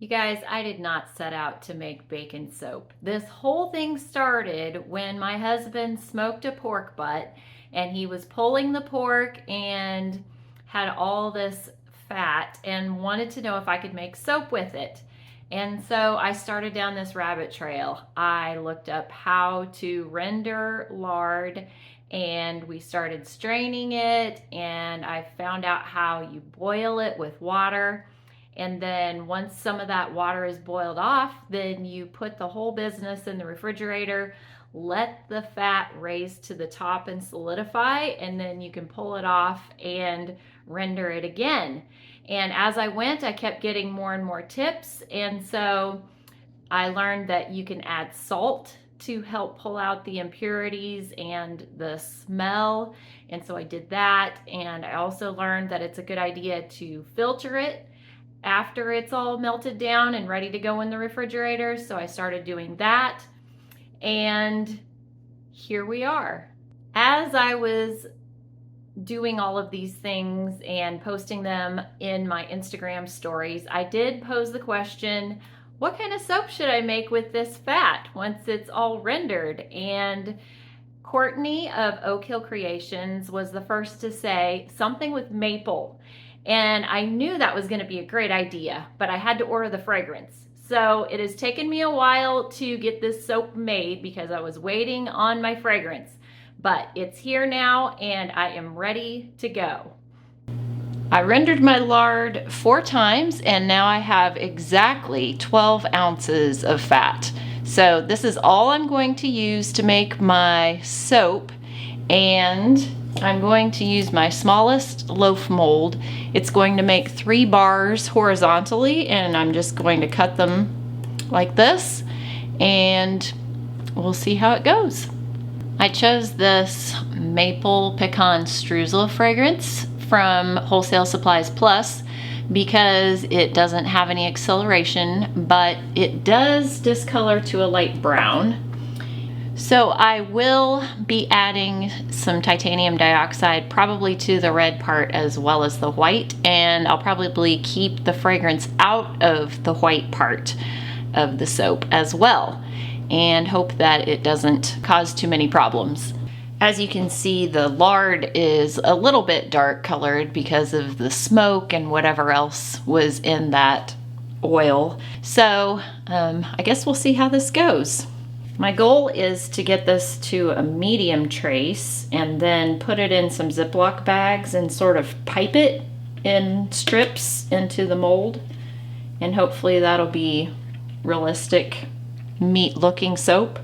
You guys, I did not set out to make bacon soap. This whole thing started when my husband smoked a pork butt and he was pulling the pork and had all this fat and wanted to know if I could make soap with it. And so I started down this rabbit trail. I looked up how to render lard and we started straining it, and I found out how you boil it with water. And then once some of that water is boiled off, then you put the whole business in the refrigerator, let the fat raise to the top and solidify, and then you can pull it off and render it again. And as I went, I kept getting more and more tips. And so I learned that you can add salt to help pull out the impurities and the smell. And so I did that. And I also learned that it's a good idea to filter it after it's all melted down and ready to go in the refrigerator. So I started doing that, and here we are. As I was doing all of these things and posting them in my Instagram stories, I did pose the question, what kind of soap should I make with this fat once it's all rendered? And Courtney of Oak Hill Creations was the first to say something with maple. And I knew that was going to be a great idea, but I had to order the fragrance. So it has taken me a while to get this soap made because I was waiting on my fragrance. But it's here now and I am ready to go. I rendered my lard 4 times and now I have exactly 12 ounces of fat. So this is all I'm going to use to make my soap, and I'm going to use my smallest loaf mold. It's going to make 3 bars horizontally, and I'm just going to cut them like this, and we'll see how it goes. I chose this maple pecan streusel fragrance from Wholesale Supplies Plus because it doesn't have any acceleration, but it does discolor to a light brown. So I will be adding some titanium dioxide probably to the red part as well as the white, and I'll probably keep the fragrance out of the white part of the soap as well, and hope that it doesn't cause too many problems. As you can see, the lard is a little bit dark colored because of the smoke and whatever else was in that oil. So I guess we'll see how this goes. My goal is to get this to a medium trace and then put it in some Ziploc bags and sort of pipe it in strips into the mold. And hopefully that'll be realistic meat looking soap.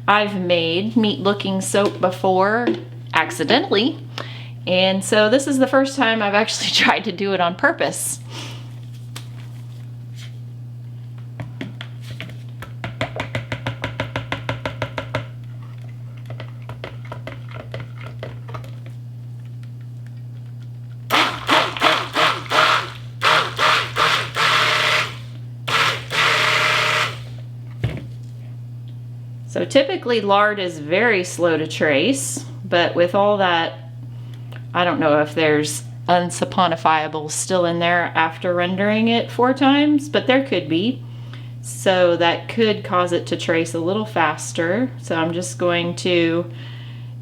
I've made meat looking soap before accidentally, and so this is the first time I've actually tried to do it on purpose. So typically lard is very slow to trace, but with all that, I don't know if there's unsaponifiables still in there after rendering it 4 times, but there could be. So that could cause it to trace a little faster. So I'm just going to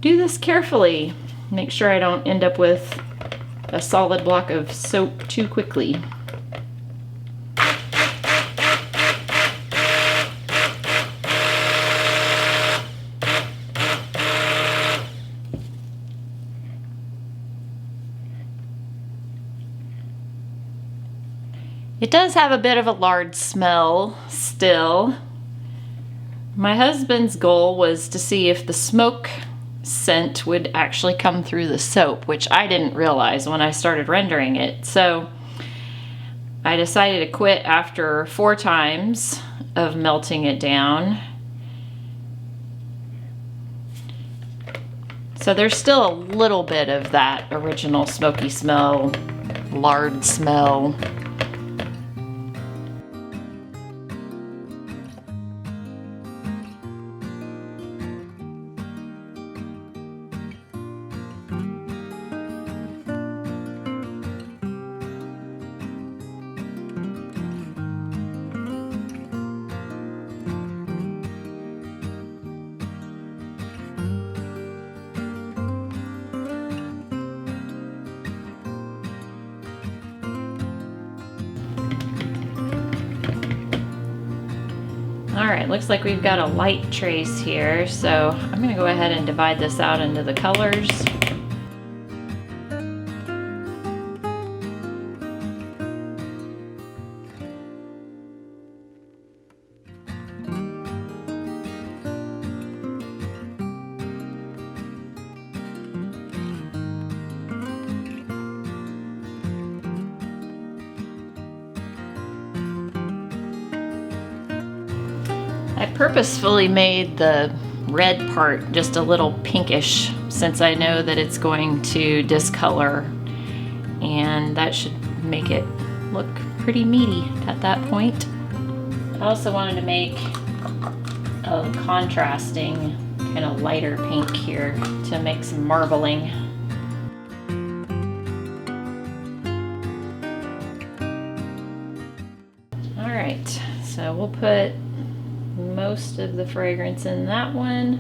do this carefully, make sure I don't end up with a solid block of soap too quickly. It does have a bit of a lard smell still. My husband's goal was to see if the smoke scent would actually come through the soap, which I didn't realize when I started rendering it. So I decided to quit after 4 times of melting it down. So there's still a little bit of that original smoky smell, lard smell. All right, looks like we've got a light trace here, so I'm gonna go ahead and divide this out into the colors. I purposefully made the red part just a little pinkish since I know that it's going to discolor, and that should make it look pretty meaty at that point. I also wanted to make a contrasting kind of lighter pink here to make some marbling. All right, so we'll put most of the fragrance in that one.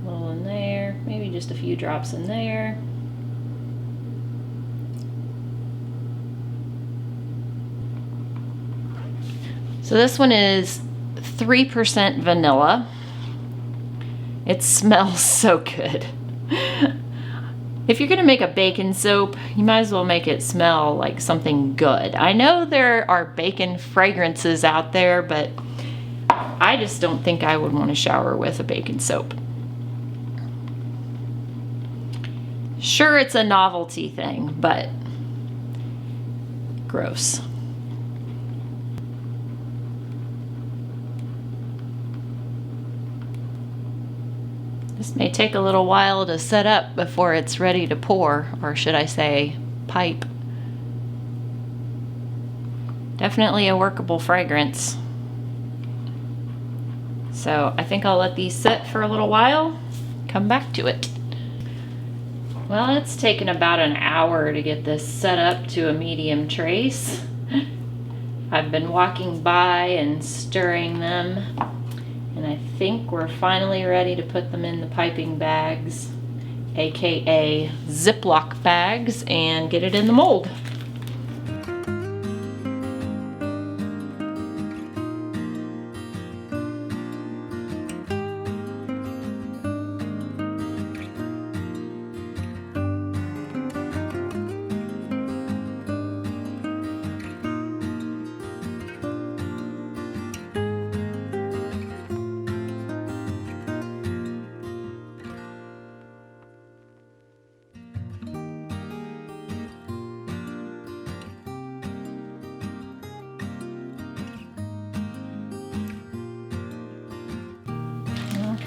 A little in there, maybe just a few drops in there. So this one is 3% vanilla. It smells so good. If you're gonna make a bacon soap, you might as well make it smell like something good. I know there are bacon fragrances out there, but I just don't think I would want to shower with a bacon soap. Sure, it's a novelty thing, but gross. This may take a little while to set up before it's ready to pour, or should I say, pipe. Definitely a workable fragrance. So I think I'll let these sit for a little while, come back to it. Well, it's taken about an hour to get this set up to a medium trace. I've been walking by and stirring them, and I think we're finally ready to put them in the piping bags, aka Ziploc bags, and get it in the mold.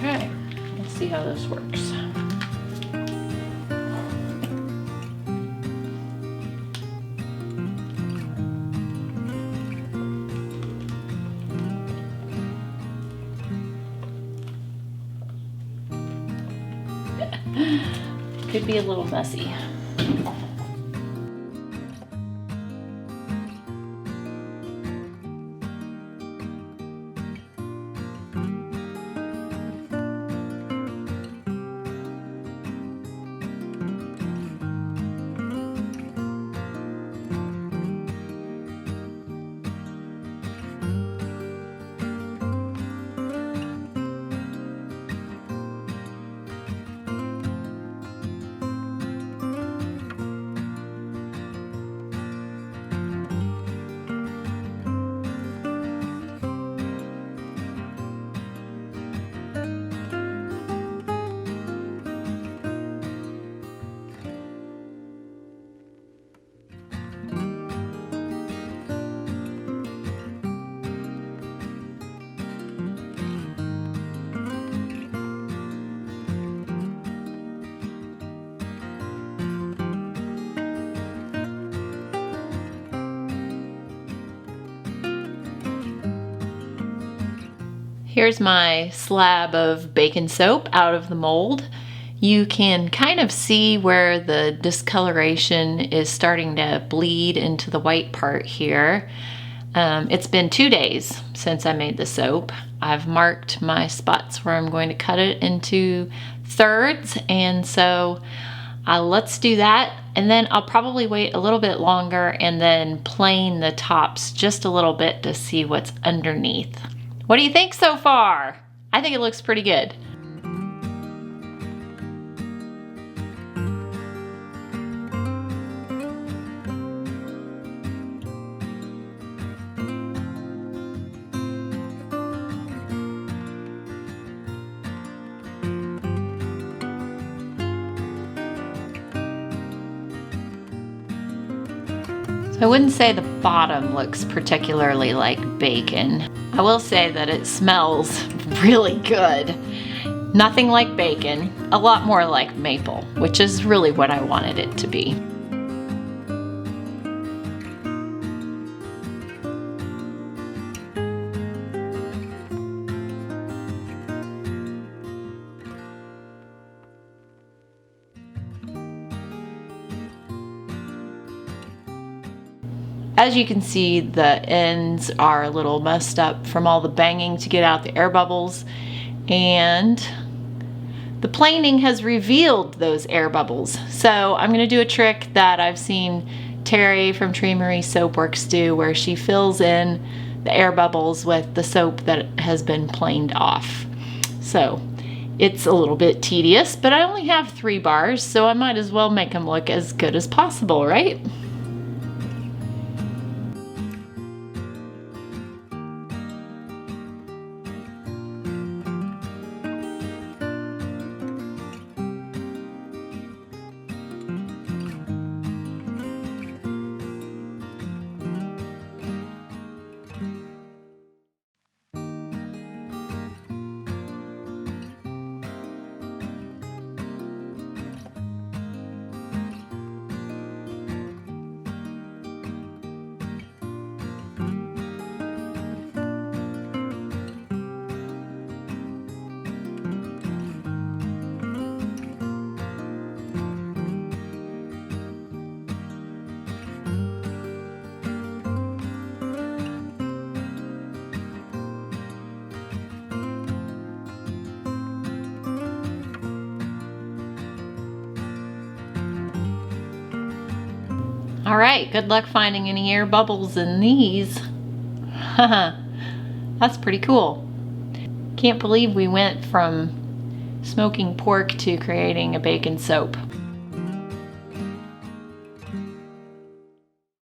Okay, let's see how this works. Could be a little messy. Here's my slab of bacon soap out of the mold. You can kind of see where the discoloration is starting to bleed into the white part here. It's been 2 days since I made the soap. I've marked my spots where I'm going to cut it into thirds, and so Let's do that, and then I'll probably wait a little bit longer and then plane the tops just a little bit to see what's underneath. What do you think so far? I think it looks pretty good. I wouldn't say the bottom looks particularly like bacon. I will say that it smells really good. Nothing like bacon, a lot more like maple, which is really what I wanted it to be. As you can see, the ends are a little messed up from all the banging to get out the air bubbles, and the planing has revealed those air bubbles. So I'm going to do a trick that I've seen Terry from Tree Marie Soapworks do, where she fills in the air bubbles with the soap that has been planed off. So it's a little bit tedious, but I only have 3 bars, so I might as well make them look as good as possible, right? All right, good luck finding any air bubbles in these. That's pretty cool. Can't believe we went from smoking pork to creating a bacon soap.